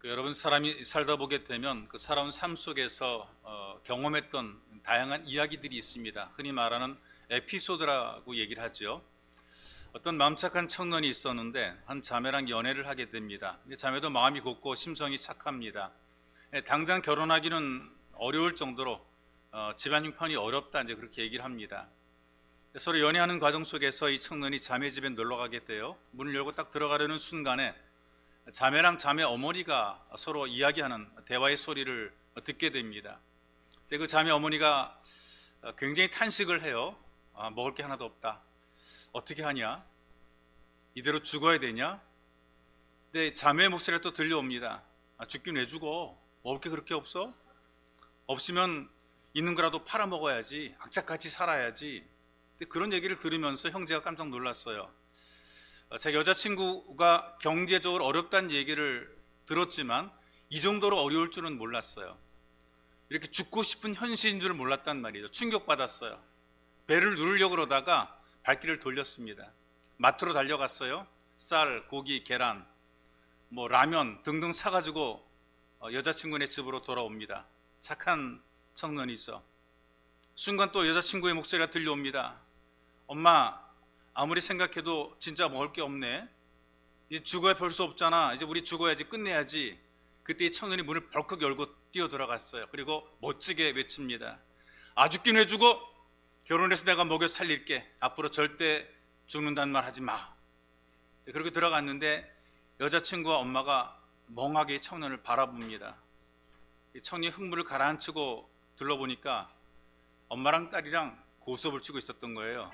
여러분 사람이 살다 보게 되면 그 살아온 삶 속에서 경험했던 다양한 이야기들이 있습니다. 흔히 말하는 에피소드라고 얘기를 하죠. 어떤 마음 착한 청년이 있었는데 한 자매랑 연애를 하게 됩니다. 자매도 마음이 곱고 심성이 착합니다. 당장 결혼하기는 어려울 정도로 집안 형편이 어렵다 이제 그렇게 얘기를 합니다. 서로 연애하는 과정 속에서 이 청년이 자매 집에 놀러 가게 돼요. 문을 열고 딱 들어가려는 순간에 자매랑 자매 어머니가 서로 이야기하는 대화의 소리를 듣게 됩니다. 근데 그 자매 어머니가 굉장히 탄식을 해요. 먹을 게 하나도 없다. 어떻게 하냐? 이대로 죽어야 되냐? 근데 자매의 목소리가 또 들려옵니다. 죽긴 왜 죽어? 먹을 게 그렇게 없어? 없으면 있는 거라도 팔아먹어야지. 악착같이 살아야지. 근데 그런 얘기를 들으면서 형제가 깜짝 놀랐어요. 제 여자친구가 경제적으로 어렵다는 얘기를 들었지만 이 정도로 어려울 줄은 몰랐어요. 이렇게 죽고 싶은 현실인 줄 몰랐단 말이죠. 충격받았어요. 배를 누르려고 그러다가 발길을 돌렸습니다. 마트로 달려갔어요. 쌀, 고기, 계란, 라면 등등 사가지고 여자친구네 집으로 돌아옵니다. 착한 청년이죠. 순간 또 여자친구의 목소리가 들려옵니다. 엄마, 아무리 생각해도 진짜 먹을 게 없네. 이제 죽어야 별 수 없잖아. 이제 우리 죽어야지, 끝내야지. 그때 이 청년이 문을 벌컥 열고 뛰어 들어갔어요. 그리고 멋지게 외칩니다. 죽긴 왜 죽어? 결혼해서 내가 먹여 살릴게. 앞으로 절대 죽는다는 말 하지 마. 그렇게 들어갔는데 여자친구와 엄마가 멍하게 청년을 바라봅니다. 이 청년이 흥분을 가라앉히고 둘러보니까 엄마랑 딸이랑 고스톱을 치고 있었던 거예요.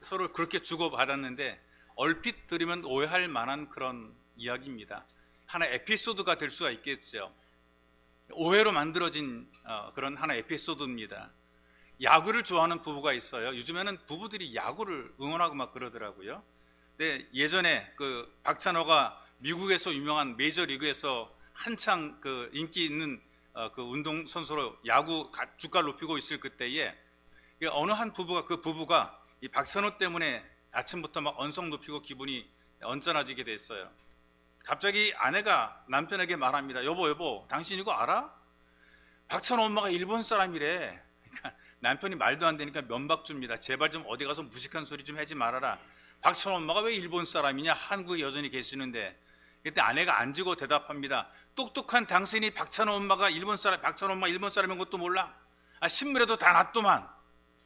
서로 그렇게 주고받았는데 얼핏 들으면 오해할 만한 그런 이야기입니다. 하나의 에피소드가 될 수가 있겠죠. 오해로 만들어진 그런 하나의 에피소드입니다. 야구를 좋아하는 부부가 있어요. 요즘에는 부부들이 야구를 응원하고 막 그러더라고요. 근데 예전에 그 박찬호가 미국에서 유명한 메이저리그에서 한창 그 인기 있는 그 운동선수로 야구 주가를 높이고 있을 그때에 어느 한 부부가 그 부부가 이 박찬호 때문에 아침부터 막 언성 높이고 기분이 언짢아지게 됐어요. 갑자기 아내가 남편에게 말합니다. 여보, 당신 이거 알아? 박찬호 엄마가 일본 사람이래. 그러니까 남편이 말도 안 되니까 면박줍니다. 제발 좀 어디 가서 무식한 소리 좀 하지 말아라. 박찬호 엄마가 왜 일본 사람이냐? 한국에 여전히 계시는데. 그때 아내가 안 지고 대답합니다. 똑똑한 당신이 박찬호 엄마가 일본 사람, 박찬호 엄마 일본 사람인 것도 몰라? 신문에도 다 났더만.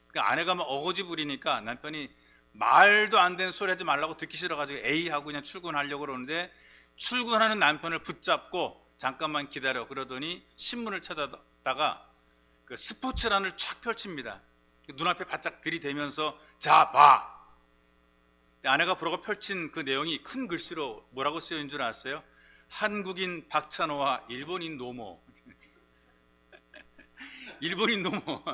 그러니까 아내가 막 어거지 부리니까 남편이 말도 안 되는 소리 하지 말라고 듣기 싫어가지고 에이 하고 그냥 출근하려고 그러는데 출근하는 남편을 붙잡고 잠깐만 기다려 그러더니 신문을 찾아다가 그 스포츠란을 쫙 펼칩니다. 눈앞에 바짝 들이대면서 자 봐. 아내가 보라고 펼친 그 내용이 큰 글씨로 뭐라고 쓰여 있는 줄 아세요? 한국인 박찬호와 일본인 노모. 일본인 노모.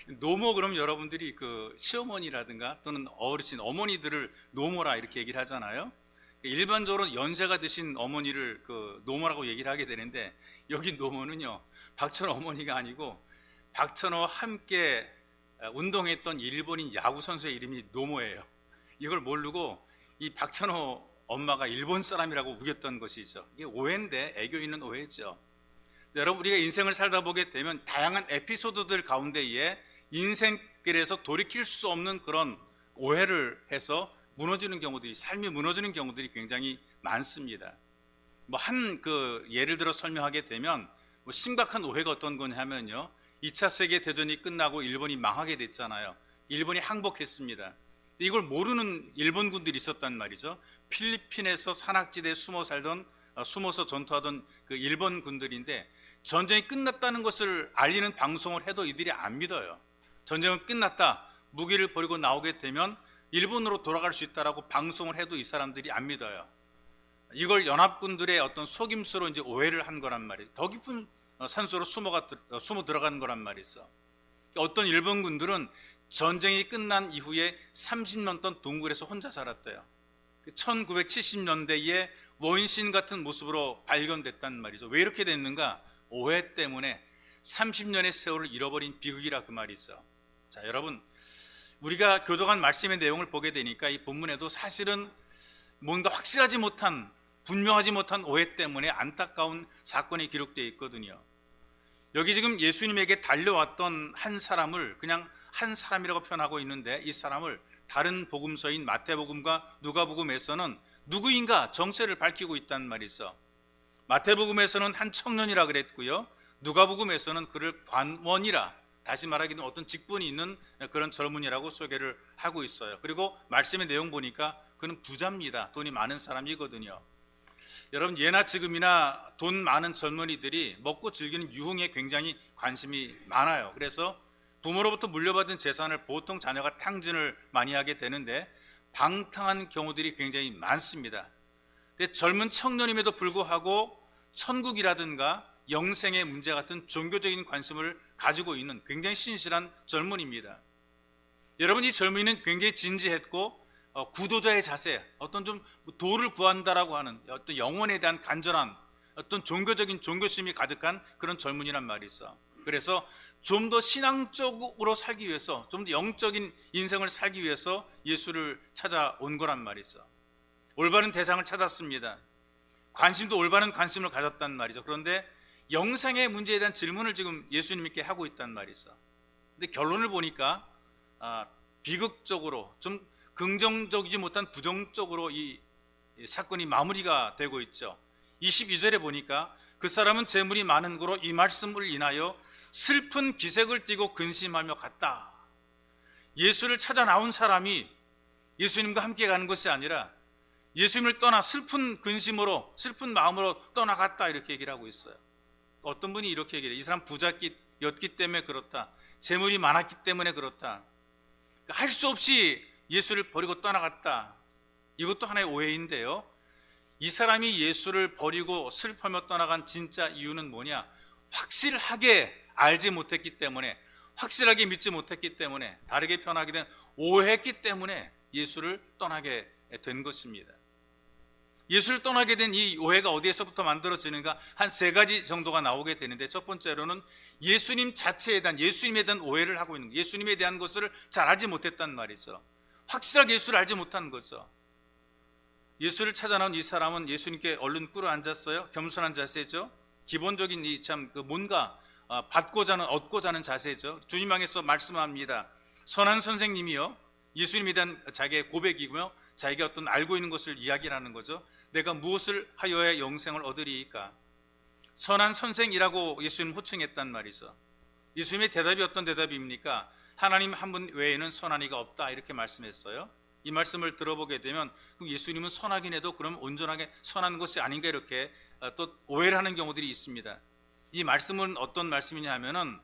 노모 그럼 여러분들이 그 시어머니라든가 또는 어르신 어머니들을 노모라 이렇게 얘기를 하잖아요. 일반적으로 연세가 드신 어머니를 그 노모라고 얘기를 하게 되는데 여기 노모는요 박찬호 어머니가 아니고 박찬호와 함께 운동했던 일본인 야구 선수의 이름이 노모예요. 이걸 모르고 이 박찬호 엄마가 일본 사람이라고 우겼던 것이죠. 이게 오해인데 애교 있는 오해죠. 여러분 우리가 인생을 살다 보게 되면 다양한 에피소드들 가운데에 인생길에서 돌이킬 수 없는 그런 오해를 해서 무너지는 경우들이 삶이 무너지는 경우들이 굉장히 많습니다. 한 그 예를 들어 설명하게 되면 심각한 오해가 어떤 거냐면요. 2차 세계 대전이 끝나고 일본이 망하게 됐잖아요. 일본이 항복했습니다. 이걸 모르는 일본군들이 있었단 말이죠. 필리핀에서 산악지대에 숨어서 전투하던 그 일본 군들인데 전쟁이 끝났다는 것을 알리는 방송을 해도 이들이 안 믿어요. 전쟁은 끝났다. 무기를 버리고 나오게 되면 일본으로 돌아갈 수 있다라고 방송을 해도 이 사람들이 안 믿어요. 이걸 연합군들의 어떤 속임수로 이제 오해를 한 거란 말이에요. 더 깊은 산소로 숨어 들어간 거란 말이죠. 어떤 일본군들은 전쟁이 끝난 이후에 30년 동안 동굴에서 혼자 살았대요. 1970년대에 원신 같은 모습으로 발견됐단 말이죠. 왜 이렇게 됐는가? 오해 때문에 30년의 세월을 잃어버린 비극이라 그 말이죠. 자, 여러분 우리가 교도관 말씀의 내용을 보게 되니까 이 본문에도 사실은 뭔가 확실하지 못한 분명하지 못한 오해 때문에 안타까운 사건이 기록되어 있거든요. 여기 지금 예수님에게 달려왔던 한 사람을 그냥 한 사람이라고 표현하고 있는데, 이 사람을 다른 복음서인 마태복음과 누가복음에서는 누구인가 정체를 밝히고 있단 말이 있어. 마태복음에서는 한 청년이라 그랬고요, 누가복음에서는 그를 관원이라, 다시 말하기는 어떤 직분이 있는 그런 젊은이라고 소개를 하고 있어요. 그리고 말씀의 내용 보니까 그는 부자입니다. 돈이 많은 사람이거든요. 여러분, 예나 지금이나 돈 많은 젊은이들이 먹고 즐기는 유흥에 굉장히 관심이 많아요. 그래서 부모로부터 물려받은 재산을 보통 자녀가 탕진을 많이 하게 되는데 방탕한 경우들이 굉장히 많습니다. 근데 젊은 청년임에도 불구하고 천국이라든가 영생의 문제 같은 종교적인 관심을 가지고 있는 굉장히 신실한 젊은이입니다. 여러분, 이 젊은이는 굉장히 진지했고 구도자의 자세, 어떤 좀 도를 구한다라고 하는 어떤 영혼에 대한 간절한 어떤 종교적인 종교심이 가득한 그런 젊은이란 말이 있어. 그래서 좀 더 신앙적으로 살기 위해서, 좀 더 영적인 인생을 살기 위해서 예수를 찾아온 거란 말이 있어. 올바른 대상을 찾았습니다. 관심도 올바른 관심을 가졌단 말이죠. 그런데 영생의 문제에 대한 질문을 지금 예수님께 하고 있단 말이 있어. 근데 결론을 보니까 비극적으로, 좀 긍정적이지 못한 부정적으로 이 사건이 마무리가 되고 있죠. 22절에 보니까 그 사람은 재물이 많은 거로 이 말씀을 인하여 슬픈 기색을 띠고 근심하며 갔다. 예수를 찾아 나온 사람이 예수님과 함께 가는 것이 아니라 예수님을 떠나 슬픈 근심으로, 슬픈 마음으로 떠나갔다, 이렇게 얘기를 하고 있어요. 어떤 분이 이렇게 얘기해요. 이 사람 부자였기 때문에 그렇다, 재물이 많았기 때문에 그렇다, 할 수 없이 예수를 버리고 떠나갔다. 이것도 하나의 오해인데요, 이 사람이 예수를 버리고 슬퍼하며 떠나간 진짜 이유는 뭐냐? 확실하게 알지 못했기 때문에, 확실하게 믿지 못했기 때문에, 다르게 표현하게 된 오해했기 때문에 예수를 떠나게 된 것입니다. 예수를 떠나게 된 이 오해가 어디에서부터 만들어지는가? 한 세 가지 정도가 나오게 되는데, 첫 번째로는 예수님 자체에 대한, 예수님에 대한 오해를 하고 있는 거예요. 예수님에 대한 것을 잘 알지 못했단 말이죠. 확실하게 예수를 알지 못한 거죠. 예수를 찾아 나온 이 사람은 예수님께 얼른 꿇어 앉았어요. 겸손한 자세죠. 기본적인 이 참 뭔가 받고자 하는, 얻고자 하는 자세죠. 주님 향해서 말씀합니다. 선한 선생님이요, 예수님에 대한 자기의 고백이고요, 자기가 어떤 알고 있는 것을 이야기하는 거죠. 내가 무엇을 하여야 영생을 얻으리이까? 선한 선생이라고 예수님 호칭했단 말이죠. 예수님의 대답이 어떤 대답입니까? 하나님 한 분 외에는 선한 이가 없다, 이렇게 말씀했어요. 이 말씀을 들어보게 되면 예수님은 선하긴 해도 그럼 온전하게 선한 것이 아닌가, 이렇게 또 오해를 하는 경우들이 있습니다. 이 말씀은 어떤 말씀이냐 하면은,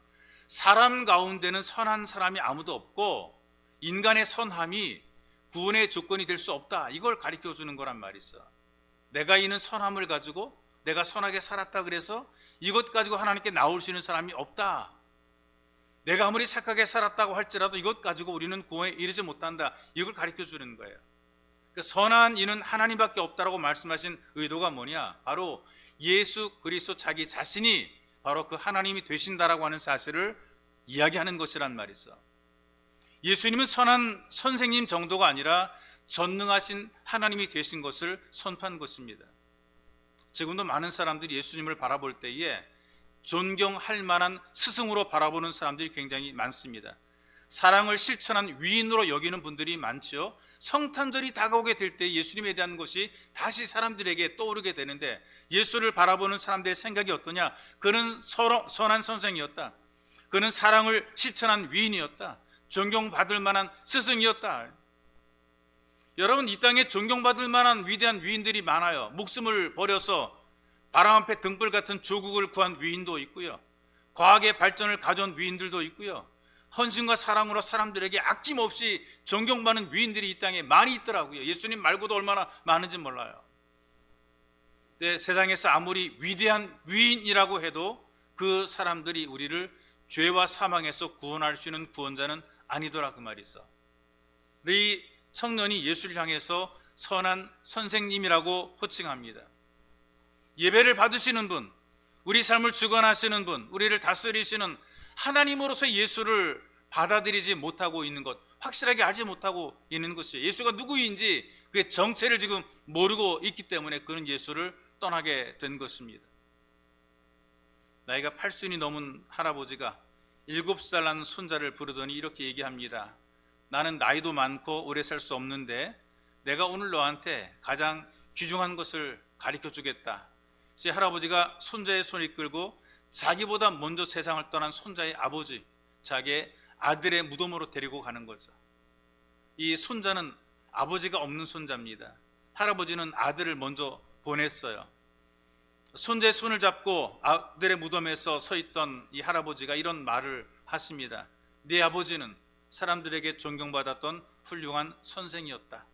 사람 가운데는 선한 사람이 아무도 없고 인간의 선함이 구원의 조건이 될 수 없다, 이걸 가르쳐 주는 거란 말이죠. 내가 있는 선함을 가지고 내가 선하게 살았다 그래서 이것 가지고 하나님께 나올 수 있는 사람이 없다. 내가 아무리 착하게 살았다고 할지라도 이것 가지고 우리는 구원에 이르지 못한다, 이걸 가르쳐 주는 거예요. 그러니까 선한 이는 하나님밖에 없다라고 말씀하신 의도가 뭐냐? 바로 예수 그리스도 자기 자신이 바로 그 하나님이 되신다라고 하는 사실을 이야기하는 것이란 말이죠. 예수님은 선한 선생님 정도가 아니라 전능하신 하나님이 되신 것을 선포한 것입니다. 지금도 많은 사람들이 예수님을 바라볼 때에 존경할 만한 스승으로 바라보는 사람들이 굉장히 많습니다. 사랑을 실천한 위인으로 여기는 분들이 많죠. 성탄절이 다가오게 될 때 예수님에 대한 것이 다시 사람들에게 떠오르게 되는데, 예수를 바라보는 사람들의 생각이 어떠냐? 그는 선한 선생이었다, 그는 사랑을 실천한 위인이었다, 존경받을 만한 스승이었다. 여러분, 이 땅에 존경받을 만한 위대한 위인들이 많아요. 목숨을 버려서 바람 앞에 등불 같은 조국을 구한 위인도 있고요, 과학의 발전을 가져온 위인들도 있고요, 헌신과 사랑으로 사람들에게 아낌없이 존경받는 위인들이 이 땅에 많이 있더라고요. 예수님 말고도 얼마나 많은지 몰라요. 근데 세상에서 아무리 위대한 위인이라고 해도 그 사람들이 우리를 죄와 사망에서 구원할 수 있는 구원자는 아니더라, 그 말이 있어. 이 청년이 예수를 향해서 선한 선생님이라고 호칭합니다. 예배를 받으시는 분, 우리 삶을 주관하시는 분, 우리를 다스리시는 하나님으로서 예수를 받아들이지 못하고 있는 것, 확실하게 알지 못하고 있는 것이에요. 예수가 누구인지 그의 정체를 지금 모르고 있기 때문에 그는 예수를 떠나게 된 것입니다. 나이가 80이 넘은 할아버지가 7살 난 손자를 부르더니 이렇게 얘기합니다. 나는 나이도 많고 오래 살 수 없는데 내가 오늘 너한테 가장 귀중한 것을 가르쳐 주겠다. 그래서 할아버지가 손자의 손을 이끌고 자기보다 먼저 세상을 떠난 손자의 아버지, 자기의 아들의 무덤으로 데리고 가는 거죠. 이 손자는 아버지가 없는 손자입니다. 할아버지는 아들을 먼저 보냈어요. 손자의 손을 잡고 아들의 무덤에서 서 있던 이 할아버지가 이런 말을 하십니다. 네 아버지는 사람들에게 존경받았던 훌륭한 선생이었다.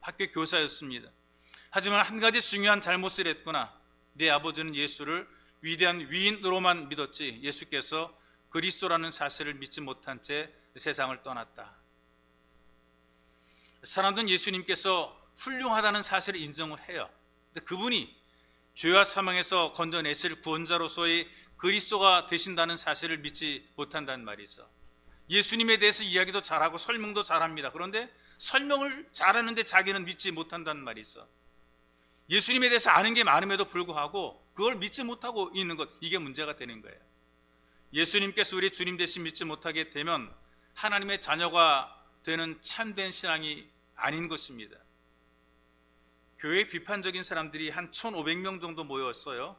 학교 교사였습니다. 하지만 한 가지 중요한 잘못을 했구나. 네 아버지는 예수를 위대한 위인으로만 믿었지 예수께서 그리스도라는 사실을 믿지 못한 채 세상을 떠났다. 사람들은 예수님께서 훌륭하다는 사실을 인정을 해요. 근데 그분이 죄와 사망에서 건져내실 구원자로서의 그리스도가 되신다는 사실을 믿지 못한다는 말이죠. 예수님에 대해서 이야기도 잘하고 설명도 잘합니다. 그런데 설명을 잘하는데 자기는 믿지 못한다는 말이죠. 예수님에 대해서 아는 게 많음에도 불구하고 그걸 믿지 못하고 있는 것, 이게 문제가 되는 거예요. 예수님께서 우리 주님 대신 믿지 못하게 되면 하나님의 자녀가 되는 참된 신앙이 아닌 것입니다. 교회에 비판적인 사람들이 한 1,500명 정도 모였어요.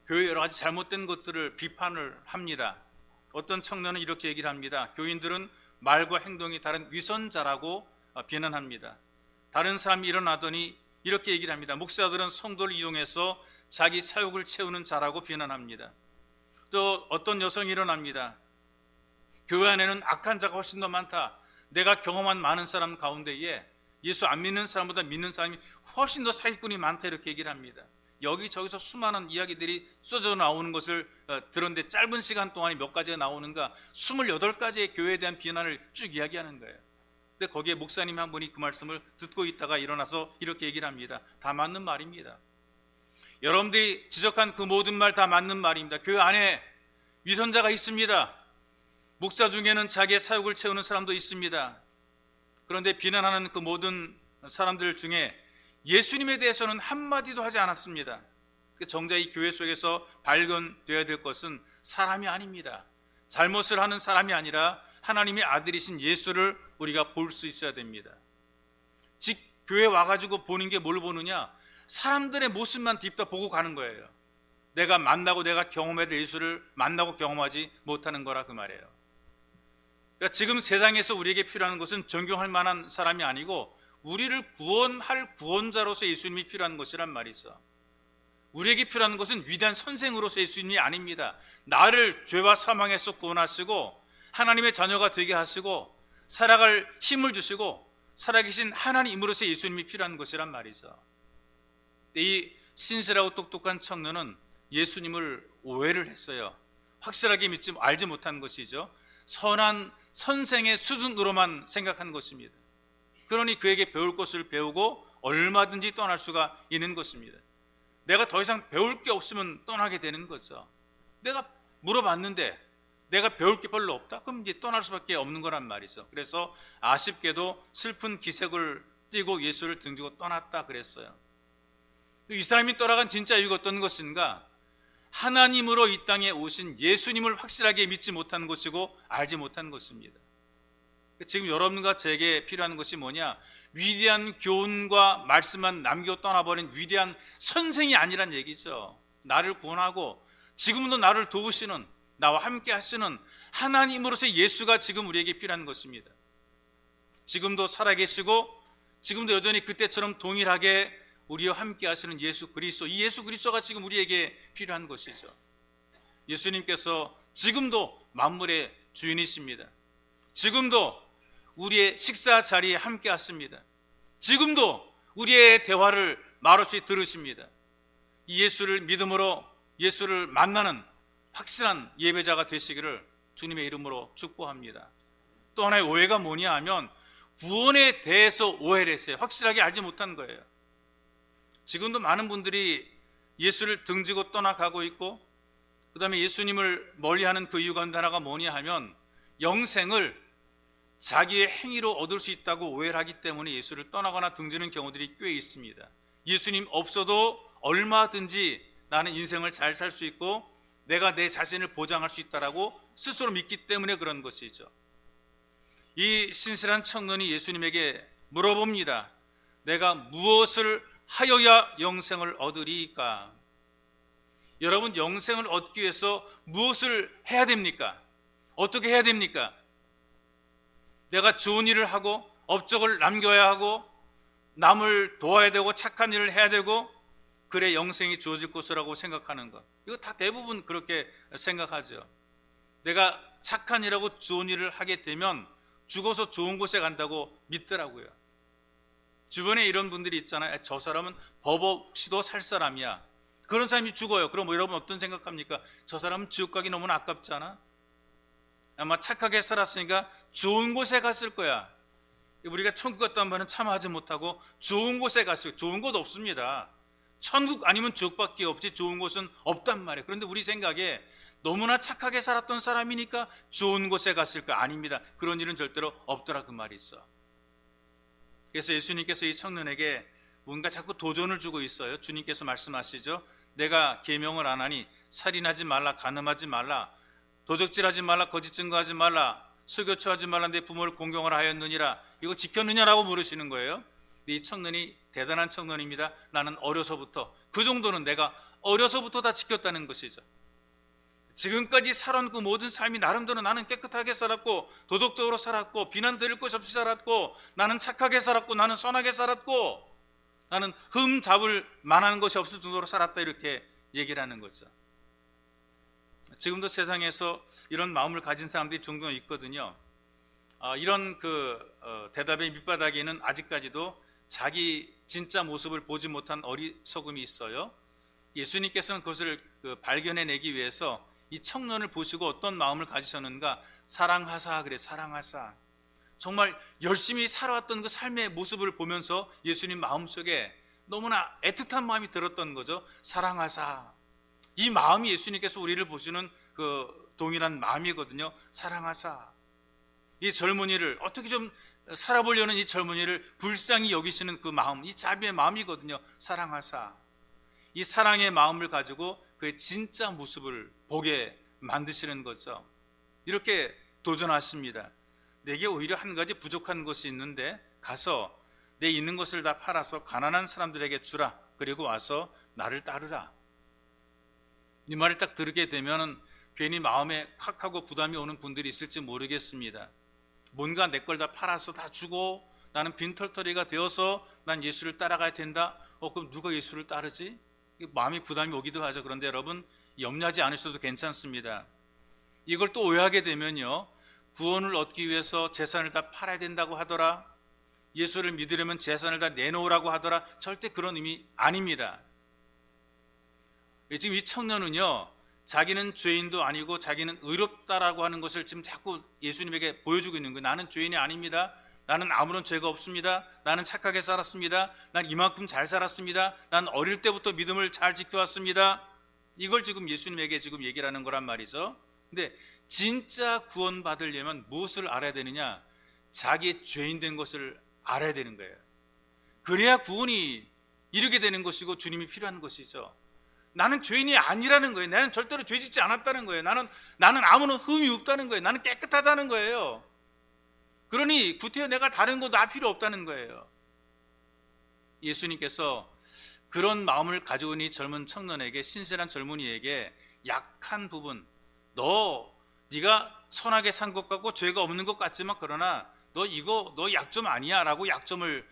교회 여러 가지 잘못된 것들을 비판을 합니다. 어떤 청년은 이렇게 얘기를 합니다. 교인들은 말과 행동이 다른 위선자라고 비난합니다. 다른 사람이 일어나더니 이렇게 얘기를 합니다. 목사들은 성도를 이용해서 자기 사욕을 채우는 자라고 비난합니다. 또 어떤 여성이 일어납니다. 교회 안에는 악한 자가 훨씬 더 많다. 내가 경험한 많은 사람 가운데에 예수 안 믿는 사람보다 믿는 사람이 훨씬 더 사기꾼이 많다, 이렇게 얘기를 합니다. 여기저기서 수많은 이야기들이 쏟아져 나오는 것을 들었는데 짧은 시간 동안에 몇 가지가 나오는가? 28가지의 교회에 대한 비난을 쭉 이야기하는 거예요. 근데 거기에 목사님 한 분이 그 말씀을 듣고 있다가 일어나서 이렇게 얘기를 합니다. 다 맞는 말입니다. 여러분들이 지적한 그 모든 말 다 맞는 말입니다. 교회 안에 위선자가 있습니다. 목사 중에는 자기의 사욕을 채우는 사람도 있습니다. 그런데 비난하는 그 모든 사람들 중에 예수님에 대해서는 한마디도 하지 않았습니다. 정작 이 교회 속에서 발견되어야 될 것은 사람이 아닙니다. 잘못을 하는 사람이 아니라 하나님의 아들이신 예수를 우리가 볼 수 있어야 됩니다. 즉 교회 와가지고 보는 게 뭘 보느냐? 사람들의 모습만 딥다 보고 가는 거예요. 내가 만나고 내가 경험해야 될 예수를 만나고 경험하지 못하는 거라 그 말이에요. 그러니까 지금 세상에서 우리에게 필요한 것은 존경할 만한 사람이 아니고 우리를 구원할 구원자로서 예수님이 필요한 것이란 말이 있어. 우리에게 필요한 것은 위대한 선생으로서 예수님이 아닙니다. 나를 죄와 사망에서 구원하시고 하나님의 자녀가 되게 하시고 살아갈 힘을 주시고 살아계신 하나님으로서 예수님이 필요한 것이란 말이죠. 이 신실하고 똑똑한 청년은 예수님을 오해를 했어요. 확실하게 알지 못한 것이죠. 선한 선생의 수준으로만 생각한 것입니다. 그러니 그에게 배울 것을 배우고 얼마든지 떠날 수가 있는 것입니다. 내가 더 이상 배울 게 없으면 떠나게 되는 거죠. 내가 물어봤는데 내가 배울 게 별로 없다? 그럼 이제 떠날 수밖에 없는 거란 말이죠. 그래서 아쉽게도 슬픈 기색을 띠고 예수를 등지고 떠났다 그랬어요. 이 사람이 떠나간 진짜 이유가 어떤 것인가? 하나님으로 이 땅에 오신 예수님을 확실하게 믿지 못한 것이고 알지 못한 것입니다. 지금 여러분과 제게 필요한 것이 뭐냐? 위대한 교훈과 말씀만 남겨 떠나버린 위대한 선생이 아니란 얘기죠. 나를 구원하고 지금도 나를 도우시는, 나와 함께 하시는 하나님으로서의 예수가 지금 우리에게 필요한 것입니다. 지금도 살아계시고 지금도 여전히 그때처럼 동일하게 우리와 함께 하시는 예수 그리스도, 이 예수 그리스도가 지금 우리에게 필요한 것이죠. 예수님께서 지금도 만물의 주인이십니다. 지금도 우리의 식사 자리에 함께 하십니다. 지금도 우리의 대화를 말없이 들으십니다. 이 예수를 믿음으로 예수를 만나는 확실한 예배자가 되시기를 주님의 이름으로 축복합니다. 또 하나의 오해가 뭐냐 하면 구원에 대해서 오해를 했어요. 확실하게 알지 못한 거예요. 지금도 많은 분들이 예수를 등지고 떠나가고 있고 그 다음에 예수님을 멀리하는 그 이유 가운데 하나가 뭐냐 하면 영생을 자기의 행위로 얻을 수 있다고 오해를 하기 때문에 예수를 떠나거나 등지는 경우들이 꽤 있습니다. 예수님 없어도 얼마든지 나는 인생을 잘 살 수 있고 내가 내 자신을 보장할 수 있다라고 스스로 믿기 때문에 그런 것이죠. 이 신실한 청년이 예수님에게 물어봅니다. 내가 무엇을 하여야 영생을 얻으리까? 여러분, 영생을 얻기 위해서 무엇을 해야 됩니까? 어떻게 해야 됩니까? 내가 좋은 일을 하고 업적을 남겨야 하고 남을 도와야 되고 착한 일을 해야 되고 그래 영생이 주어질 것이라고 생각하는 것, 이거 다 대부분 그렇게 생각하죠. 내가 착한 일하고 좋은 일을 하게 되면 죽어서 좋은 곳에 간다고 믿더라고요. 주변에 이런 분들이 있잖아요. 저 사람은 법 없이도 살 사람이야. 그런 사람이 죽어요. 그럼 여러분 어떤 생각합니까? 저 사람은 지옥 가기 너무나 아깝잖아. 아마 착하게 살았으니까 좋은 곳에 갔을 거야. 우리가 천국 갔다는 말은 참 하지 못하고 좋은 곳에 갔어요. 좋은 곳 없습니다. 천국 아니면 지옥밖에 없지 좋은 곳은 없단 말이에요. 그런데 우리 생각에 너무나 착하게 살았던 사람이니까 좋은 곳에 갔을까? 아닙니다. 그런 일은 절대로 없더라, 그 말이 있어. 그래서 예수님께서 이 청년에게 뭔가 자꾸 도전을 주고 있어요. 주님께서 말씀하시죠. 내가 계명을 안 하니 살인하지 말라, 간음하지 말라, 도적질하지 말라, 거짓 증거하지 말라, 소교처하지 말라, 내 부모를 공경하라 하였느니라. 이거 지켰느냐라고 물으시는 거예요. 이 청년이 대단한 청년입니다. 나는 어려서부터, 그 정도는 내가 어려서부터 다 지켰다는 것이죠. 지금까지 살아온 그 모든 삶이 나름대로 나는 깨끗하게 살았고 도덕적으로 살았고 비난 들을 것 없이 살았고 나는 착하게 살았고 나는 선하게 살았고 나는 흠 잡을 만한 것이 없을 정도로 살았다, 이렇게 얘기를 하는 거죠. 지금도 세상에서 이런 마음을 가진 사람들이 종종 있거든요. 이런 대답의 밑바닥에는 아직까지도 자기 진짜 모습을 보지 못한 어리석음이 있어요. 예수님께서는 그것을 발견해내기 위해서 이 청년을 보시고 어떤 마음을 가지셨는가? 사랑하사, 그래, 사랑하사. 정말 열심히 살아왔던 그 삶의 모습을 보면서 예수님 마음속에 너무나 애틋한 마음이 들었던 거죠. 사랑하사. 이 마음이 예수님께서 우리를 보시는 그 동일한 마음이거든요. 사랑하사. 이 젊은이를 어떻게 좀 살아보려는 이 젊은이를 불쌍히 여기시는 그 마음, 이 자비의 마음이거든요. 사랑하사. 이 사랑의 마음을 가지고 그의 진짜 모습을 보게 만드시는 거죠. 이렇게 도전하십니다. 내게 오히려 한 가지 부족한 것이 있는데 가서 내 있는 것을 다 팔아서 가난한 사람들에게 주라. 그리고 와서 나를 따르라. 이 말을 딱 들게 되면 괜히 마음에 칵 하고 부담이 오는 분들이 있을지 모르겠습니다. 뭔가 내 걸 다 팔아서 다 주고 나는 빈털터리가 되어서 난 예수를 따라가야 된다. 그럼 누가 예수를 따르지? 마음이 부담이 오기도 하죠. 그런데 여러분, 염려하지 않으셔도 괜찮습니다. 이걸 또 오해하게 되면요, 구원을 얻기 위해서 재산을 다 팔아야 된다고 하더라, 예수를 믿으려면 재산을 다 내놓으라고 하더라, 절대 그런 의미 아닙니다. 지금 이 청년은요, 자기는 죄인도 아니고 자기는 의롭다라고 하는 것을 지금 자꾸 예수님에게 보여주고 있는 거예요. 나는 죄인이 아닙니다. 나는 아무런 죄가 없습니다. 나는 착하게 살았습니다. 난 이만큼 잘 살았습니다. 난 어릴 때부터 믿음을 잘 지켜왔습니다. 이걸 지금 예수님에게 지금 얘기를 하는 거란 말이죠. 근데 진짜 구원 받으려면 무엇을 알아야 되느냐? 자기의 죄인 된 것을 알아야 되는 거예요. 그래야 구원이 이르게 되는 것이고 주님이 필요한 것이죠. 나는 죄인이 아니라는 거예요. 나는 절대로 죄 짓지 않았다는 거예요. 나는 아무런 흠이 없다는 거예요. 나는 깨끗하다는 거예요. 그러니 구태여 내가 다른 거 나 필요 없다는 거예요. 예수님께서 그런 마음을 가지고 있는 이 젊은 청년에게, 신실한 젊은이에게 약한 부분, 네가 선하게 산 것 같고 죄가 없는 것 같지만 그러나 너 약점 아니야 라고 약점을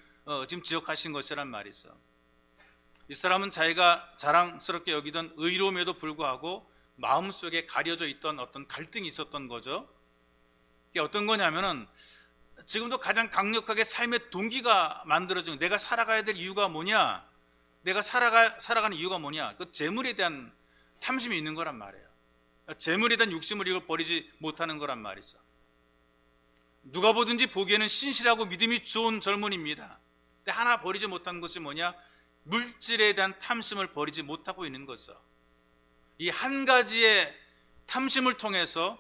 지금 지적하신 것이란 말이죠. 이 사람은 자기가 자랑스럽게 여기던 의로움에도 불구하고 마음속에 가려져 있던 어떤 갈등이 있었던 거죠. 이게 어떤 거냐면은 지금도 가장 강력하게 삶의 동기가 만들어지는, 내가 살아가야 될 이유가 뭐냐, 내가 살아가는 이유가 뭐냐, 그 재물에 대한 탐심이 있는 거란 말이에요. 재물에 대한 욕심을 이걸 버리지 못하는 거란 말이죠. 누가 보든지 보기에는 신실하고 믿음이 좋은 젊은입니다. 근데 하나 버리지 못한 것이 뭐냐, 물질에 대한 탐심을 버리지 못하고 있는 거죠. 이 한 가지의 탐심을 통해서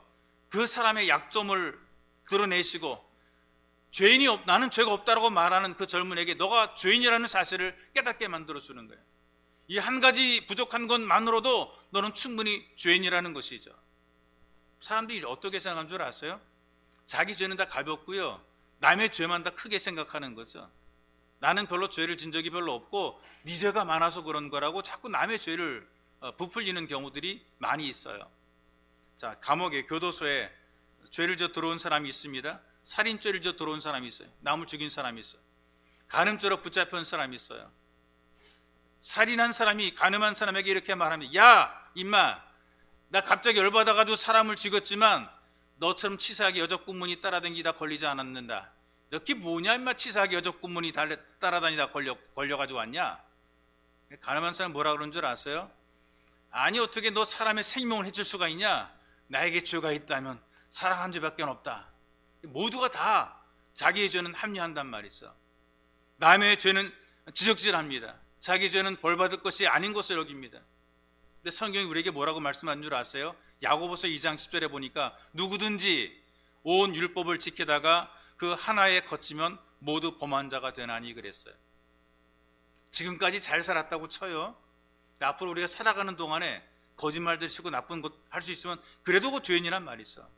그 사람의 약점을 드러내시고 나는 죄가 없다라고 말하는 그 젊은에게 너가 죄인이라는 사실을 깨닫게 만들어주는 거예요. 이 한 가지 부족한 것만으로도 너는 충분히 죄인이라는 것이죠. 사람들이 어떻게 생각하는 줄 아세요? 자기 죄는 다 가볍고요, 남의 죄만 다 크게 생각하는 거죠. 나는 별로 죄를 진 적이 별로 없고 네 죄가 많아서 그런 거라고 자꾸 남의 죄를 부풀리는 경우들이 많이 있어요. 자, 감옥에, 교도소에 죄를 져 들어온 사람이 있습니다. 살인죄를 져 들어온 사람이 있어요. 남을 죽인 사람이 있어요. 간음죄로 붙잡힌 사람이 있어요. 살인한 사람이 간음한 사람에게 이렇게 말합니다. 야, 임마, 나 갑자기 열받아가지고 사람을 죽였지만 너처럼 치사하게 여적군문이 따라다니다 걸리지 않았는다. 너 그게 뭐냐, 임마, 치사하게 여적군문이 따라다니다 걸려가지고 왔냐? 간음한 사람 뭐라 그런 줄 아세요? 아니, 어떻게 너 사람의 생명을 해줄 수가 있냐? 나에게 죄가 있다면 사랑한 죄밖에 없다. 모두가 다 자기의 죄는 합리한단 말이죠. 남의 죄는 지적질합니다. 자기 죄는 벌받을 것이 아닌 것을 여깁니다. 근데 성경이 우리에게 뭐라고 말씀한 줄 아세요? 야고보서 2장 10절에 보니까 누구든지 온 율법을 지키다가 그 하나에 거치면 모두 범한 자가 되나니 그랬어요. 지금까지 잘 살았다고 쳐요. 앞으로 우리가 살아가는 동안에 거짓말들 치고 나쁜 것 할 수 있으면 그래도 그 죄인이란 말이죠.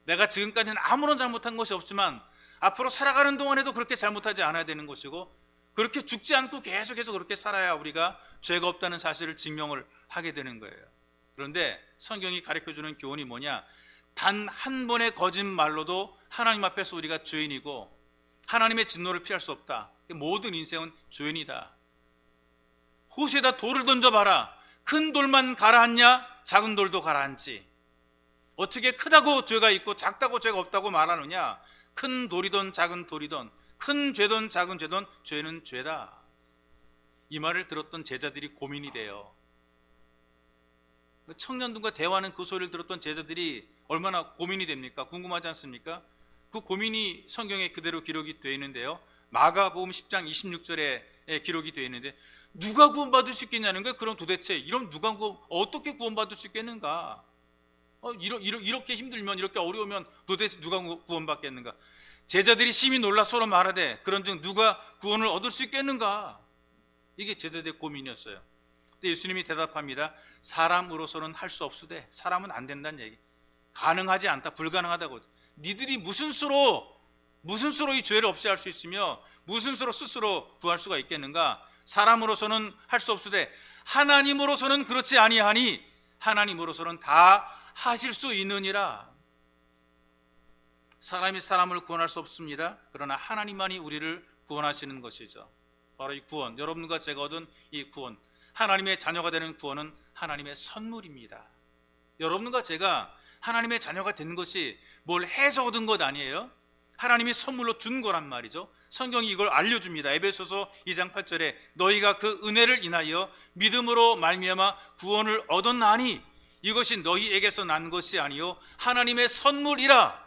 내가 지금까지는 아무런 잘못한 것이 없지만 앞으로 살아가는 동안에도 그렇게 잘못하지 않아야 되는 것이고, 그렇게 죽지 않고 계속해서 그렇게 살아야 우리가 죄가 없다는 사실을 증명을 하게 되는 거예요. 그런데 성경이 가르쳐주는 교훈이 뭐냐? 단 한 번의 거짓말로도 하나님 앞에서 우리가 죄인이고 하나님의 진노를 피할 수 없다. 모든 인생은 죄인이다. 호수에다 돌을 던져봐라. 큰 돌만 가라앉냐? 작은 돌도 가라앉지. 어떻게 크다고 죄가 있고 작다고 죄가 없다고 말하느냐? 큰 돌이든 작은 돌이든, 큰 죄든 작은 죄든 죄는 죄다. 이 말을 들었던 제자들이 고민이 돼요. 청년들과 대화하는 그 소리를 들었던 제자들이 얼마나 고민이 됩니까? 궁금하지 않습니까? 그 고민이 성경에 그대로 기록이 되어 있는데요, 마가복음 10장 26절에 기록이 되어 있는데, 누가 구원받을 수 있겠냐는 거예요. 그럼 도대체 이런 누가 어떻게 구원받을 수 있겠는가? 이렇게 힘들면, 이렇게 어려우면 도대체 누가 구원받겠는가? 제자들이 심히 놀라 서로 말하되 그런즉 누가 구원을 얻을 수 있겠는가? 이게 제자들의 고민이었어요. 근데 예수님이 대답합니다. 사람으로서는 할 수 없으되, 사람은 안 된다는 얘기. 가능하지 않다, 불가능하다고. 니들이 무슨 수로 이 죄를 없애할 수 있으며 무슨 수로 스스로 구할 수가 있겠는가? 사람으로서는 할 수 없으되 하나님으로서는 그렇지 아니하니 하나님으로서는 다 하실 수 있느니라. 사람이 사람을 구원할 수 없습니다. 그러나 하나님만이 우리를 구원하시는 것이죠. 바로 이 구원, 여러분과 제가 얻은 이 구원, 하나님의 자녀가 되는 구원은 하나님의 선물입니다. 여러분과 제가 하나님의 자녀가 된 것이 뭘 해서 얻은 것 아니에요. 하나님이 선물로 준 거란 말이죠. 성경이 이걸 알려줍니다. 에베소서 2장 8절에 너희가 그 은혜를 인하여 믿음으로 말미암아 구원을 얻었나니 이것이 너희에게서 난 것이 아니요 하나님의 선물이라.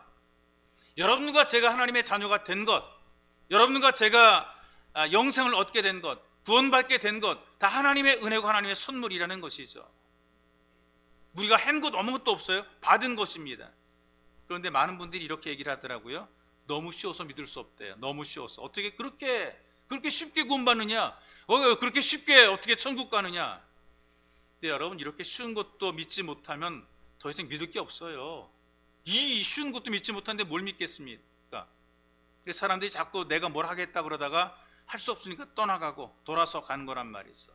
여러분과 제가 하나님의 자녀가 된 것, 여러분과 제가 영생을 얻게 된 것, 구원받게 된 것, 다 하나님의 은혜고 하나님의 선물이라는 것이죠. 우리가 한 것 아무것도 없어요. 받은 것입니다. 그런데 많은 분들이 이렇게 얘기를 하더라고요. 너무 쉬워서 믿을 수 없대요. 너무 쉬워서. 어떻게 그렇게 쉽게 구원받느냐? 그렇게 쉽게 어떻게 천국 가느냐? 근데 여러분, 이렇게 쉬운 것도 믿지 못하면 더 이상 믿을 게 없어요. 이 쉬운 것도 믿지 못하는데 뭘 믿겠습니까? 사람들이 자꾸 내가 뭘 하겠다 그러다가 할 수 없으니까 떠나가고 돌아서 가는 거란 말이죠.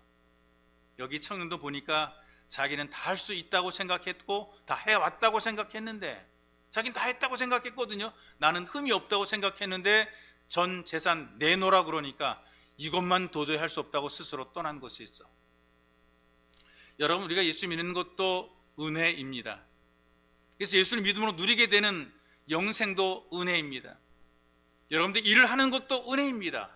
여기 청년도 보니까 자기는 다 할 수 있다고 생각했고 다 해왔다고 생각했는데, 자기는 다 했다고 생각했거든요. 나는 흠이 없다고 생각했는데 전 재산 내놓으라 그러니까 이것만 도저히 할 수 없다고 스스로 떠난 것이 있어. 여러분, 우리가 예수 믿는 것도 은혜입니다. 그래서 예수를 믿음으로 누리게 되는 영생도 은혜입니다. 여러분들 일을 하는 것도 은혜입니다.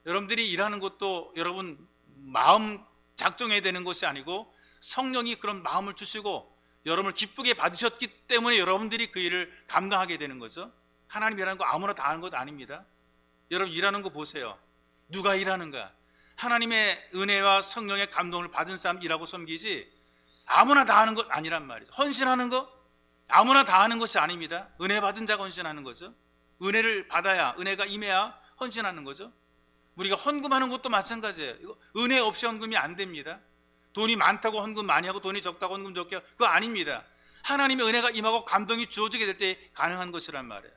여러분들이 일하는 것도 여러분 마음 작정해야 되는 것이 아니고 성령이 그런 마음을 주시고 여러분을 기쁘게 받으셨기 때문에 여러분들이 그 일을 감당하게 되는 거죠. 하나님 일하는 거 아무나 다 하는 것 아닙니다. 여러분 일하는 거 보세요. 누가 일하는가? 하나님의 은혜와 성령의 감동을 받은 사람 일하고 섬기지 아무나 다 하는 것 아니란 말이죠. 헌신하는 거 아무나 다 하는 것이 아닙니다. 은혜 받은 자가 헌신하는 거죠. 은혜를 받아야, 은혜가 임해야 헌신하는 거죠. 우리가 헌금하는 것도 마찬가지예요. 이거 은혜 없이 헌금이 안 됩니다. 돈이 많다고 헌금 많이 하고 돈이 적다고 헌금 적게 하고 그거 아닙니다. 하나님의 은혜가 임하고 감동이 주어지게 될 때 가능한 것이란 말이에요.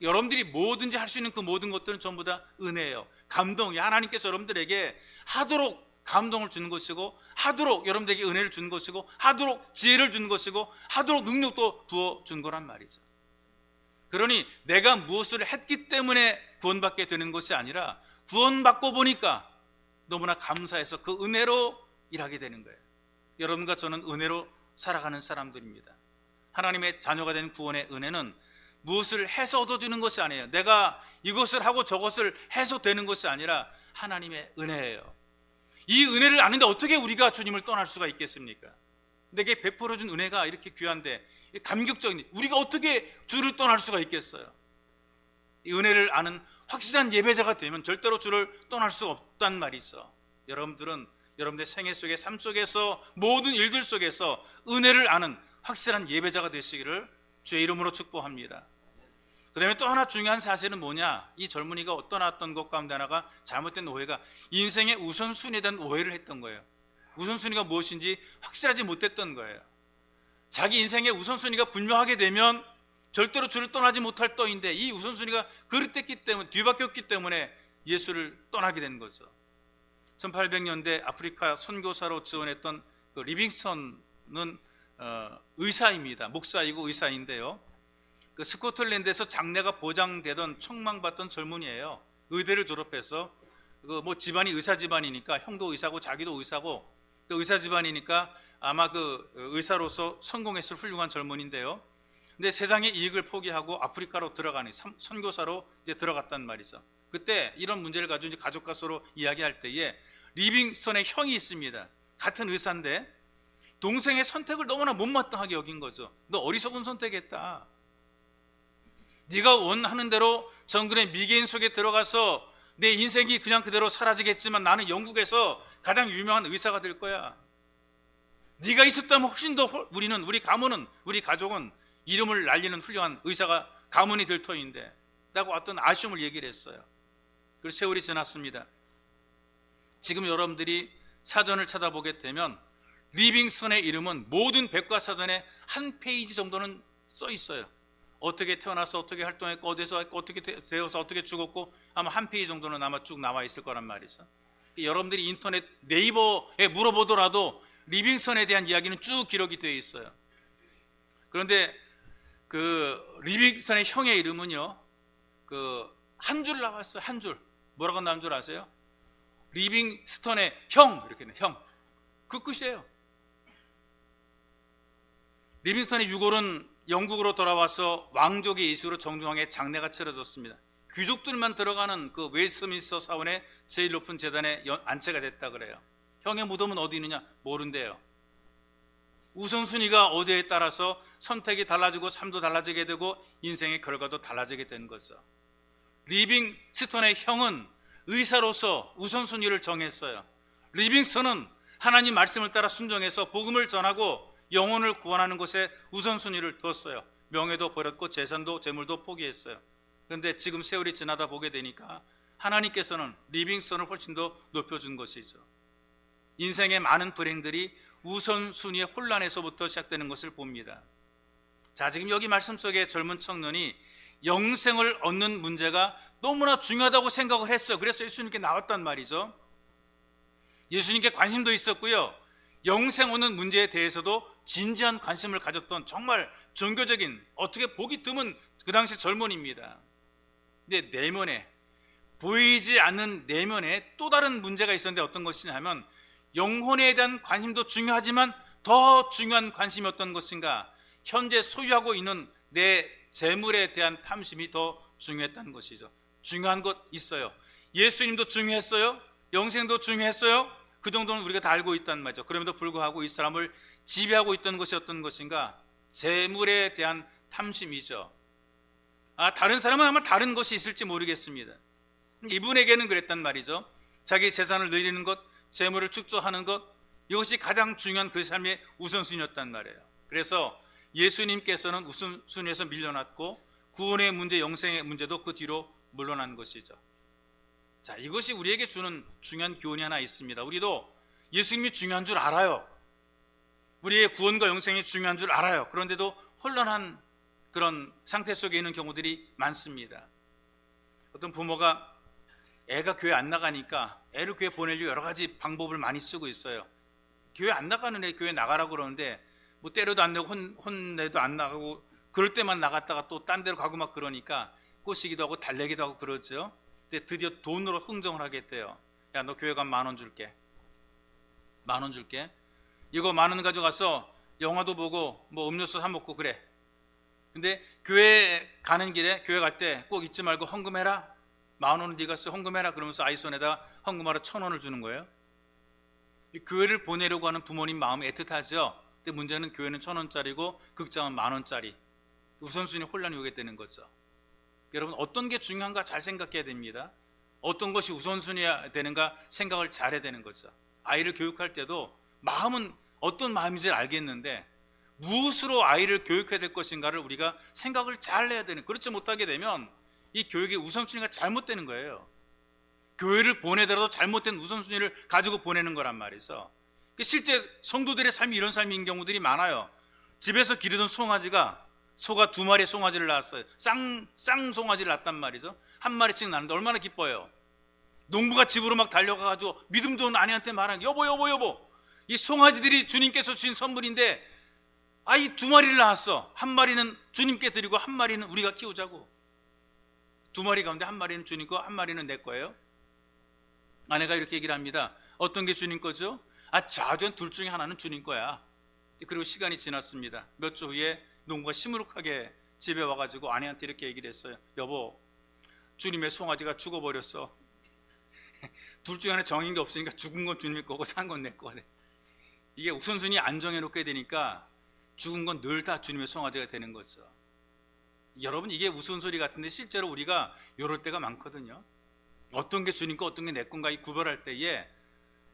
여러분들이 뭐든지 할 수 있는 그 모든 것들은 전부 다 은혜예요. 감동이 하나님께서 여러분들에게 하도록 감동을 주는 것이고, 하도록 여러분들에게 은혜를 주는 것이고, 하도록 지혜를 주는 것이고, 하도록 능력도 부어준 거란 말이죠. 그러니 내가 무엇을 했기 때문에 구원받게 되는 것이 아니라 구원받고 보니까 너무나 감사해서 그 은혜로 일하게 되는 거예요. 여러분과 저는 은혜로 살아가는 사람들입니다. 하나님의 자녀가 된 구원의 은혜는 무엇을 해서 얻어지는 것이 아니에요. 내가 이것을 하고 저것을 해서 되는 것이 아니라 하나님의 은혜예요. 이 은혜를 아는데 어떻게 우리가 주님을 떠날 수가 있겠습니까? 내게 베풀어준 은혜가 이렇게 귀한데, 감격적인, 우리가 어떻게 주를 떠날 수가 있겠어요? 이 은혜를 아는 확실한 예배자가 되면 절대로 주를 떠날 수 없단 말이죠. 여러분들은 여러분의 생애 속에, 삶 속에서, 모든 일들 속에서 은혜를 아는 확실한 예배자가 되시기를 주의 이름으로 축복합니다. 그 다음에 또 하나 중요한 사실은 뭐냐, 이 젊은이가 떠났던 것 가운데 하나가 잘못된 오해가 인생의 우선순위에 대한 오해를 했던 거예요. 우선순위가 무엇인지 확실하지 못했던 거예요. 자기 인생의 우선순위가 분명하게 되면 절대로 주를 떠나지 못할 터인데, 이 우선순위가 그릇됐기 때문에, 뒤바뀌었기 때문에 예수를 떠나게 된 거죠. 1800년대 아프리카 선교사로 지원했던 그 리빙스턴은 의사입니다. 목사이고 의사인데요, 그 스코틀랜드에서 장래가 보장되던 촉망받던 젊은이에요. 의대를 졸업해서 뭐 집안이 의사 집안이니까, 형도 의사고 자기도 의사고, 또 의사 집안이니까 아마 그 의사로서 성공했을 훌륭한 젊은인데요. 근데 세상의 이익을 포기하고 아프리카로 들어가는 선교사로 이제 들어갔단 말이죠. 그때 이런 문제를 가지고 이제 가족과 서로 이야기할 때에 리빙스턴의 형이 있습니다. 같은 의사인데 동생의 선택을 너무나 못마땅하게 여긴 거죠. 너 어리석은 선택했다. 네가 원하는 대로 정글의 미개인 속에 들어가서 내 인생이 그냥 그대로 사라지겠지만 나는 영국에서 가장 유명한 의사가 될 거야. 네가 있었다면 훨씬 더 우리 가문은, 우리 가족은 이름을 날리는 훌륭한 의사가 가문이 될 터인데 라고 어떤 아쉬움을 얘기를 했어요. 그리고 세월이 지났습니다. 지금 여러분들이 사전을 찾아보게 되면 리빙스턴의 이름은 모든 백과사전에 한 페이지 정도는 써 있어요. 어떻게 태어나서 어떻게 활동했고 어디서 했고 어떻게 되어서 어떻게 죽었고, 아마 한 페이지 정도는 아마 쭉 나와 있을 거란 말이죠. 여러분들이 인터넷 네이버에 물어보더라도 리빙스턴에 대한 이야기는 쭉 기록이 되어 있어요. 그런데 그 리빙스턴의 형의 이름은요, 그 한 줄 나왔어요. 한 줄. 뭐라고 나온 줄 아세요? 리빙스턴의 형, 이렇게 돼. 형. 그 끝이에요. 리빙스턴의 유골은 영국으로 돌아와서 왕족의 이수로 정중하게 장례가 치러졌습니다. 귀족들만 들어가는 그 웨스트민스터 사원의 제일 높은 재단에 안채가 됐다 그래요. 형의 무덤은 어디 있느냐? 모른대요. 우선순위가 어디에 따라서 선택이 달라지고 삶도 달라지게 되고 인생의 결과도 달라지게 되는 거죠. 리빙스턴의 형은 의사로서 우선순위를 정했어요. 리빙스턴은 하나님 말씀을 따라 순종해서 복음을 전하고 영혼을 구원하는 것에 우선순위를 뒀어요. 명예도 버렸고 재산도 재물도 포기했어요. 그런데 지금 세월이 지나다 보게 되니까 하나님께서는 리빙스턴을 훨씬 더 높여준 것이죠. 인생의 많은 불행들이 우선순위의 혼란에서부터 시작되는 것을 봅니다. 자, 지금 여기 말씀 속에 젊은 청년이 영생을 얻는 문제가 너무나 중요하다고 생각을 했어요. 그래서 예수님께 나왔단 말이죠. 예수님께 관심도 있었고요, 영생 얻는 문제에 대해서도 진지한 관심을 가졌던 정말 종교적인, 어떻게 보기 드문 그 당시 젊은이입니다. 근데 내면에, 보이지 않는 내면에 또 다른 문제가 있었는데 어떤 것이냐면, 영혼에 대한 관심도 중요하지만 더 중요한 관심이 어떤 것인가, 현재 소유하고 있는 내 재물에 대한 탐심이 더 중요했다는 것이죠. 중요한 것 있어요. 예수님도 중요했어요. 영생도 중요했어요. 그 정도는 우리가 다 알고 있단 말이죠. 그럼에도 불구하고 이 사람을 지배하고 있던 것이 어떤 것인가? 재물에 대한 탐심이죠. 다른 사람은 아마 다른 것이 있을지 모르겠습니다. 이분에게는 그랬단 말이죠. 자기 재산을 늘리는 것, 재물을 축적하는 것, 이것이 가장 중요한 그 삶의 우선순위였단 말이에요. 그래서 예수님께서는 우선순위에서 밀려났고 구원의 문제, 영생의 문제도 그 뒤로 물러난 것이죠. 자, 이것이 우리에게 주는 중요한 교훈이 하나 있습니다. 우리도 예수님이 중요한 줄 알아요. 우리의 구원과 영생이 중요한 줄 알아요. 그런데도 혼란한 그런 상태 속에 있는 경우들이 많습니다. 어떤 부모가 애가 교회 안 나가니까 애를 교회 보내려고 여러 가지 방법을 많이 쓰고 있어요. 교회 안 나가는 애 교회 나가라고 그러는데 뭐 때려도 안 내고 혼내도 안 나가고 그럴 때만 나갔다가 또 딴 데로 가고 막 그러니까 꼬시기도 하고 달래기도 하고 그러죠. 근데 드디어 돈으로 흥정을 하겠대요. 야, 너 교회 가면 10,000원 줄게. 10,000원 줄게. 이거 10,000원 가져가서 영화도 보고 뭐 음료수 사 먹고 그래. 근데 교회 가는 길에 교회 갈 때 꼭 잊지 말고 헌금해라. 10,000원은 네가 써 헌금해라. 그러면서 아이 손에다 헌금하러 1,000원을 주는 거예요. 교회를 보내려고 하는 부모님 마음이 애틋하죠. 근데 문제는 교회는 1,000원짜리고 극장은 10,000원짜리. 우선순위 혼란이 오게 되는 거죠. 여러분, 어떤 게 중요한가 잘 생각해야 됩니다. 어떤 것이 우선순위가 되는가 생각을 잘해야 되는 거죠. 아이를 교육할 때도 마음은 어떤 마음인지 알겠는데 무엇으로 아이를 교육해야 될 것인가를 우리가 생각을 잘 해야 되는, 그렇지 못하게 되면 이 교육의 우선순위가 잘못되는 거예요. 교회를 보내더라도 잘못된 우선순위를 가지고 보내는 거란 말이죠. 실제 성도들의 삶이 이런 삶인 경우들이 많아요. 집에서 기르던 송아지가 소가 2마리의 송아지를 낳았어요. 쌍송아지를 낳았단 말이죠. 1마리씩 낳는데 얼마나 기뻐요. 농부가 집으로 막 달려가가지고 믿음 좋은 아내한테 말한, 여보 이 송아지들이 주님께서 주신 선물인데 아이 2마리를 낳았어. 1마리는 주님께 드리고 1마리는 우리가 키우자고. 2마리 가운데 1마리는 주님 거, 1마리는 내 거예요. 아내가 이렇게 얘기를 합니다. 어떤 게 주님 거죠? 좌전 둘 중에 하나는 주님 거야. 그리고 시간이 지났습니다. 몇 주 후에 농부가 시무룩하게 집에 와가지고 아내한테 이렇게 얘기를 했어요. 여보, 주님의 송아지가 죽어버렸어. 둘 중에 하나 정인 게 없으니까 죽은 건 주님의 거고 산 건 내 거래. 이게 우선순위 안 정해놓게 되니까 죽은 건 늘 다 주님의 송아지가 되는 거죠. 여러분, 이게 우스운소리 같은데 실제로 우리가 이럴 때가 많거든요. 어떤 게 주님 거 어떤 게 내 건가 이 구별할 때에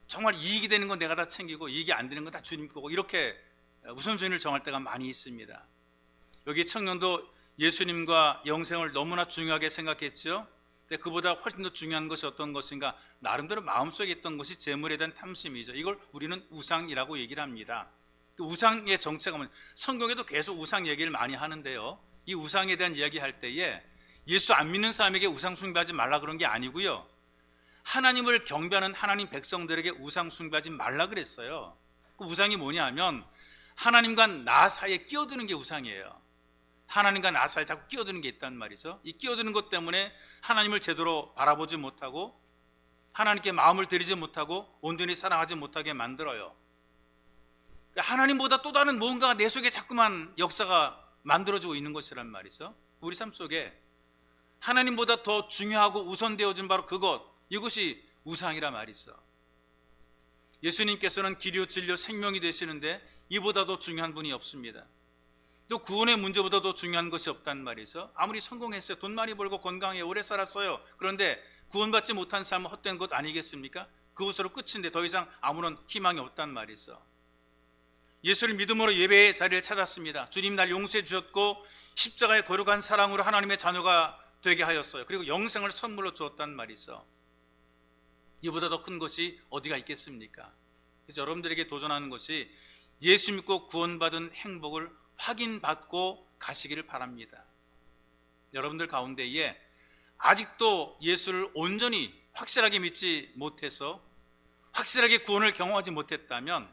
정말 이익이 되는 건 내가 다 챙기고 이익이 안 되는 건 다 주님 거고 이렇게 우선순위를 정할 때가 많이 있습니다. 여기 청년도 예수님과 영생을 너무나 중요하게 생각했죠. 근데 그보다 훨씬 더 중요한 것이 어떤 것인가, 나름대로 마음속에 있던 것이 재물에 대한 탐심이죠. 이걸 우리는 우상이라고 얘기를 합니다. 우상의 정체가 뭐냐, 성경에도 계속 우상 얘기를 많이 하는데요, 이 우상에 대한 이야기 할 때에 예수 안 믿는 사람에게 우상 숭배하지 말라 그런 게 아니고요, 하나님을 경배하는 하나님 백성들에게 우상 숭배하지 말라 그랬어요. 그 우상이 뭐냐 하면 하나님과 나 사이에 끼어드는 게 우상이에요. 하나님과 나 사이에 자꾸 끼어드는 게 있단 말이죠. 이 끼어드는 것 때문에 하나님을 제대로 바라보지 못하고 하나님께 마음을 들이지 못하고 온전히 사랑하지 못하게 만들어요. 하나님보다 또 다른 뭔가 내 속에 자꾸만 역사가 만들어지고 있는 것이란 말이죠. 우리 삶 속에 하나님보다 더 중요하고 우선되어진 바로 그것, 이것이 우상이란 말이죠. 예수님께서는 길이요 진리요 생명이 되시는데 이보다 더 중요한 분이 없습니다. 또 구원의 문제보다 더 중요한 것이 없단 말이죠. 아무리 성공했어요, 돈 많이 벌고 건강해 오래 살았어요, 그런데 구원받지 못한 삶은 헛된 것 아니겠습니까? 그것으로 끝인데 더 이상 아무런 희망이 없단 말이죠. 예수를 믿음으로 예배의 자리를 찾았습니다. 주님 날 용서해 주셨고 십자가에 거룩한 사랑으로 하나님의 자녀가 되게 하였어요. 그리고 영생을 선물로 주었단 말이죠. 이보다 더 큰 것이 어디가 있겠습니까? 그래서 여러분들에게 도전하는 것이 예수 믿고 구원받은 행복을 확인받고 가시기를 바랍니다. 여러분들 가운데에 아직도 예수를 온전히 확실하게 믿지 못해서 확실하게 구원을 경험하지 못했다면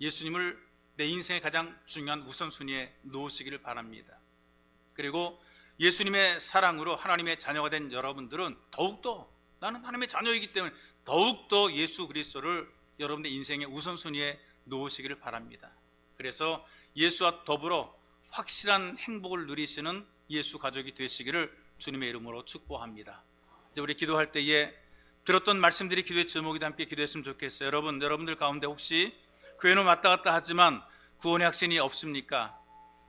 예수님을 내 인생의 가장 중요한 우선순위에 놓으시기를 바랍니다. 그리고 예수님의 사랑으로 하나님의 자녀가 된 여러분들은 더욱더, 나는 하나님의 자녀이기 때문에 더욱더 예수 그리스도를 여러분의 인생의 우선순위에 놓으시기를 바랍니다. 그래서 예수와 더불어 확실한 행복을 누리시는 예수 가족이 되시기를 주님의 이름으로 축복합니다. 이제 우리 기도할 때에 들었던 말씀들이 기도의 제목이 함께 기도했으면 좋겠어요. 여러분들 가운데 혹시 교회는 왔다 갔다 하지만 구원의 확신이 없습니까?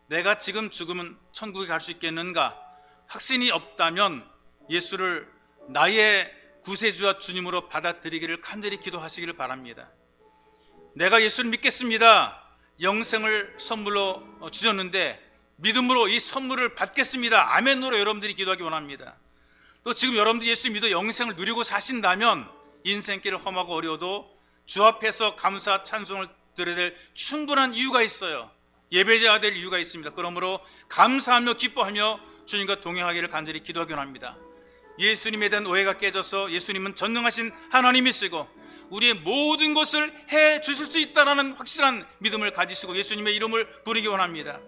내가 지금 죽으면 천국에 갈 수 있겠는가? 확신이 없다면 예수를 나의 구세주와 주님으로 받아들이기를 간절히 기도하시기를 바랍니다. 내가 예수를 믿겠습니다. 영생을 선물로 주셨는데 믿음으로 이 선물을 받겠습니다. 아멘으로 여러분들이 기도하기 원합니다. 또 지금 여러분들이 예수 믿어 영생을 누리고 사신다면 인생길을 험하고 어려워도 주 앞에서 감사 찬송을 드려야 될 충분한 이유가 있어야 예배자가 될 이유가 있습니다. 그러므로 감사하며 기뻐하며 주님과 동행하기를 간절히 기도하기 원합니다. 예수님에 대한 오해가 깨져서 예수님은 전능하신 하나님이시고 우리의 모든 것을 해 주실 수 있다는 확실한 믿음을 가지시고 예수님의 이름을 부르기 원합니다.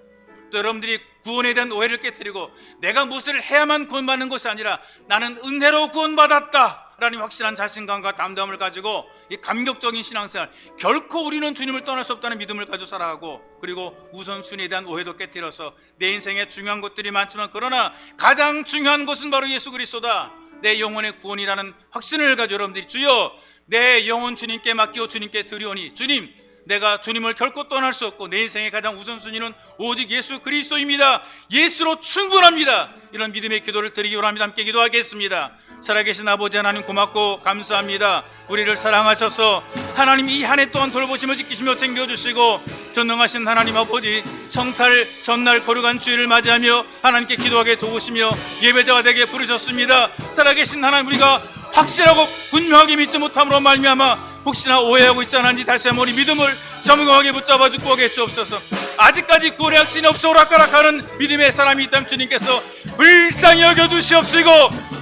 또 여러분들이 구원에 대한 오해를 깨뜨리고 내가 무엇을 해야만 구원받는 것이 아니라 나는 은혜로 구원받았다 라는 확실한 자신감과 담담을 가지고 이 감격적인 신앙생활, 결코 우리는 주님을 떠날 수 없다는 믿음을 가지고 살아가고, 그리고 우선순위에 대한 오해도 깨뜨려서 내 인생에 중요한 것들이 많지만 그러나 가장 중요한 것은 바로 예수 그리스도다, 내 영혼의 구원이라는 확신을 가지고 여러분들이 주여 내 영혼 주님께 맡기고 주님께 드리오니 주님, 내가 주님을 결코 떠날 수 없고 내 인생의 가장 우선순위는 오직 예수 그리스도입니다. 예수로 충분합니다. 이런 믿음의 기도를 드리기 원합니다. 함께 기도하겠습니다. 살아계신 아버지 하나님 고맙고 감사합니다. 우리를 사랑하셔서 하나님 이 한 해 동안 돌보시며 지키시며 챙겨주시고 전능하신 하나님 아버지 성탈 전날 거룩한 주일을 맞이하며 하나님께 기도하게 도우시며 예배자가 되게 부르셨습니다. 살아계신 하나님, 우리가 확실하고 분명하게 믿지 못함으로 말미암아 혹시나 오해하고 있지 않은지 다시 한번 우리 믿음을 점검하게 붙잡아 주고 하게 주옵소서. 아직까지 구원의 확신이 없어 오락가락하는 믿음의 사람이 있다면 주님께서 불쌍히 여겨주시옵시고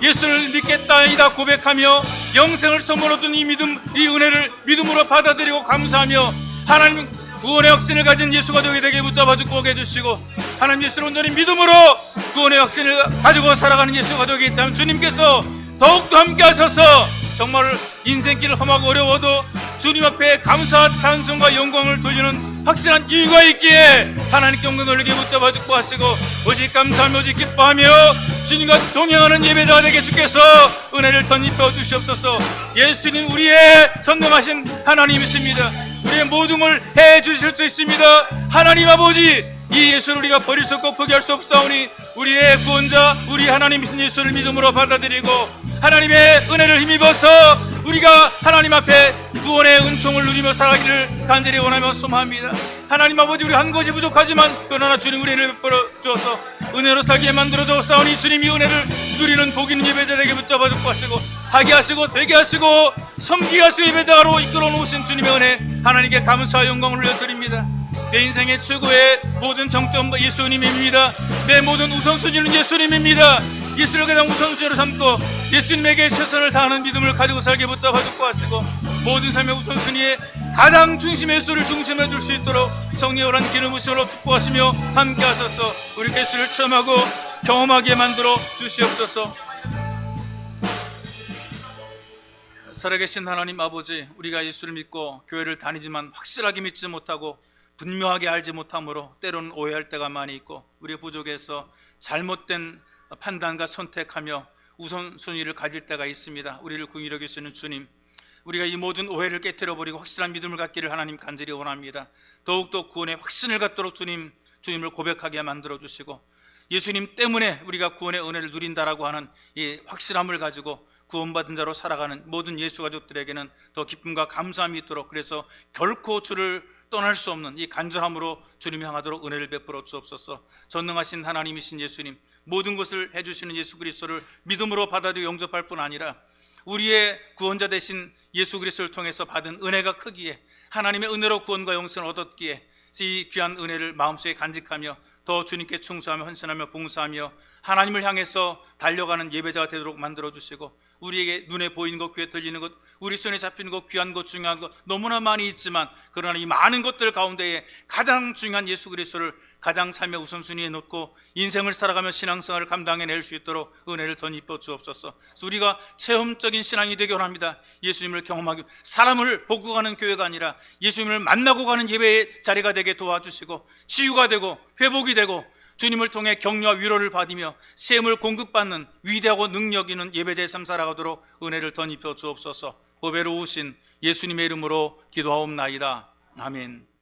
예수를 믿겠다이다 고백하며 영생을 선물로 준 이 믿음, 이 은혜를 믿음으로 받아들이고 감사하며 하나님 구원의 확신을 가진 예수가 되게 붙잡아 주고 오게 해주시고 하나님 예수를 온전히 믿음으로 구원의 확신을 가지고 살아가는 예수가 되게 있다면 주님께서 더욱더 함께 하셔서 정말 인생길을 험하고 어려워도 주님 앞에 감사, 찬송과 영광을 돌리는 확실한 이유가 있기에 하나님께 영광 돌리게 붙잡아 주고 하시고 오직 감사하며 오직 기뻐하며 주님과 동행하는 예배자가 되게 주께서 은혜를 덧입혀 주시옵소서. 예수님 우리의 전능하신 하나님이십니다. 우리의 모든 걸 해 주실 수 있습니다. 하나님 아버지, 이 예수를 우리가 버릴 수 없고 포기할 수 없사오니 우리의 구원자, 우리 하나님이신 예수를 믿음으로 받아들이고 하나님의 은혜를 힘입어서 우리가 하나님 앞에 구원의 은총을 누리며 살아가기를 간절히 원하며 소망합니다. 하나님 아버지, 우리 한 것이 부족하지만 그러나 주님 우리를 베풀어 주어서 은혜로 살게 만들어 주옵사오니 주님이 은혜를 누리는 복 있는 예배자에게 붙잡아 주고 하시고 하게 하시고 되게 하시고 섬기게 하시고 예배자로 이끌어 놓으신 주님의 은혜 하나님께 감사와 영광을 올려드립니다. 내 인생의 최고의 모든 정점 예수님입니다. 내 모든 우선순위는 예수님입니다. 예수를 가장 우선순위로 삼고 예수님에게 최선을 다하는 믿음을 가지고 살게 붙잡아 주고 하시고 모든 삶의 우선순위에 가장 중심의 예수를 중심에 둘 수 있도록 성령의 오란 기름 부으심으로 축복하시며 함께 하소서. 우리 예수를 체험하고 경험하게 만들어 주시옵소서. 살아계신 하나님 아버지, 우리가 예수를 믿고 교회를 다니지만 확실하게 믿지 못하고 분명하게 알지 못함으로 때로는 오해할 때가 많이 있고 우리의 부족에서 잘못된 판단과 선택하며 우선순위를 가질 때가 있습니다. 우리를 긍휼히 여기시는 주님, 우리가 이 모든 오해를 깨뜨려버리고 확실한 믿음을 갖기를 하나님 간절히 원합니다. 더욱더 구원의 확신을 갖도록 주님을 고백하게 만들어주시고 예수님 때문에 우리가 구원의 은혜를 누린다라고 하는 이 확실함을 가지고 구원받은 자로 살아가는 모든 예수 가족들에게는 더 기쁨과 감사함이 있도록, 그래서 결코 주를 떠날 수 없는 이 간절함으로 주님 향하도록 은혜를 베풀어 주옵소서. 전능하신 하나님이신 예수님, 모든 것을 해주시는 예수 그리스도를 믿음으로 받아들여 영접할 뿐 아니라 우리의 구원자 되신 예수 그리스도를 통해서 받은 은혜가 크기에 하나님의 은혜로 구원과 영생을 얻었기에 이 귀한 은혜를 마음속에 간직하며 더 주님께 충성하며 헌신하며 봉사하며 하나님을 향해서 달려가는 예배자가 되도록 만들어주시고 우리에게 눈에 보이는 것, 귀에 들리는 것, 우리 손에 잡히는 것, 귀한 것, 중요한 것 너무나 많이 있지만 그러나 이 많은 것들 가운데에 가장 중요한 예수 그리스도를 가장 삶의 우선순위에 놓고 인생을 살아가며 신앙생활을 감당해낼 수 있도록 은혜를 덧입혀 주옵소서. 우리가 체험적인 신앙이 되기 원합니다. 예수님을 경험하기, 사람을 보고 가는 교회가 아니라 예수님을 만나고 가는 예배의 자리가 되게 도와주시고 치유가 되고 회복이 되고 주님을 통해 격려와 위로를 받으며 셈을 공급받는 위대하고 능력 있는 예배자의 삶 살아가도록 은혜를 덧입혀 주옵소서. 보배로우신 예수님의 이름으로 기도하옵나이다. 아멘.